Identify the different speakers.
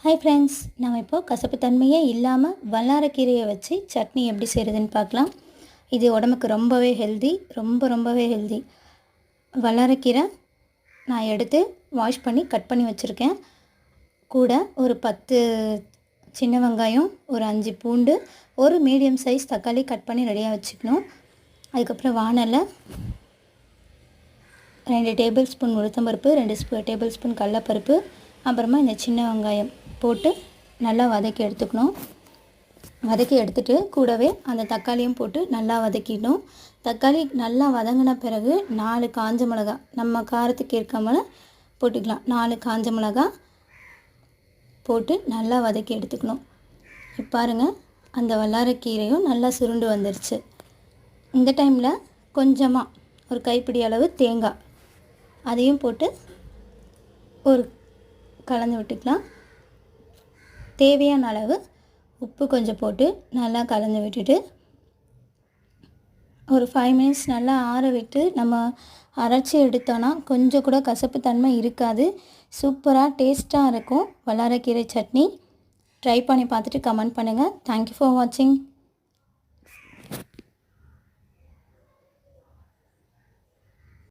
Speaker 1: Hi friends, நம்ம இப்போது கசப்பு தன்மையே இல்லாமல் வல்லாரக்கீரையை வச்சு சட்னி எப்படி செய்கிறதுன்னு பார்க்கலாம். இது உடம்புக்கு ரொம்பவே ஹெல்தி, ரொம்பவே ஹெல்தி. வல்லாரக்கீரை நான் எடுத்து வாஷ் பண்ணி கட் பண்ணி வச்சுருக்கேன். கூட ஒரு 10 சின்ன வெங்காயம், ஒரு 5 பூண்டு, ஒரு மீடியம் சைஸ் தக்காளி கட் பண்ணி ரெடியாக வச்சுக்கணும். அதுக்கப்புறம் வானலில் 2 டேபிள் ஸ்பூன் உளுத்தம்பருப்பு, 2 டேபிள் ஸ்பூன் கடலைப்பருப்பு, அப்புறமா இந்த சின்ன வெங்காயம் போட்டு நல்லா வதக்கி எடுத்துக்கணும். வதக்கி எடுத்துகிட்டு கூடவே அந்த தக்காளியும் போட்டு நல்லா வதக்கிடணும். தக்காளி நல்லா வதங்கின பிறகு 4 காஞ்ச மிளகா, நம்ம காரத்துக்கு ஏற்காமல் போட்டுக்கலாம். 4 காஞ்ச மிளகா போட்டு நல்லா வதக்கி எடுத்துக்கணும். இப்போ பாருங்கள், அந்த வல்லாரக்கீரையும் நல்லா சுருண்டு வந்துருச்சு. இந்த டைமில் கொஞ்சமாக ஒரு கைப்பிடி அளவு தேங்காய் அதையும் போட்டு ஒரு கலந்து விட்டுக்கலாம். தேவையான அளவு உப்பு கொஞ்சம் போட்டு நல்லா கலந்து விட்டுட்டு ஒரு 5 மினிட்ஸ் நல்லா ஆற விட்டு நம்ம அரைச்சி எடுத்தோன்னா கொஞ்சம் கூட கசப்பு தன்மை இருக்காது. சூப்பராக டேஸ்ட்டாக இருக்கும் வல்லாரக்கீரை சட்னி. ட்ரை பண்ணி பார்த்துட்டு கமெண்ட் பண்ணுங்கள். தேங்க்யூ ஃபார் வாட்சிங்.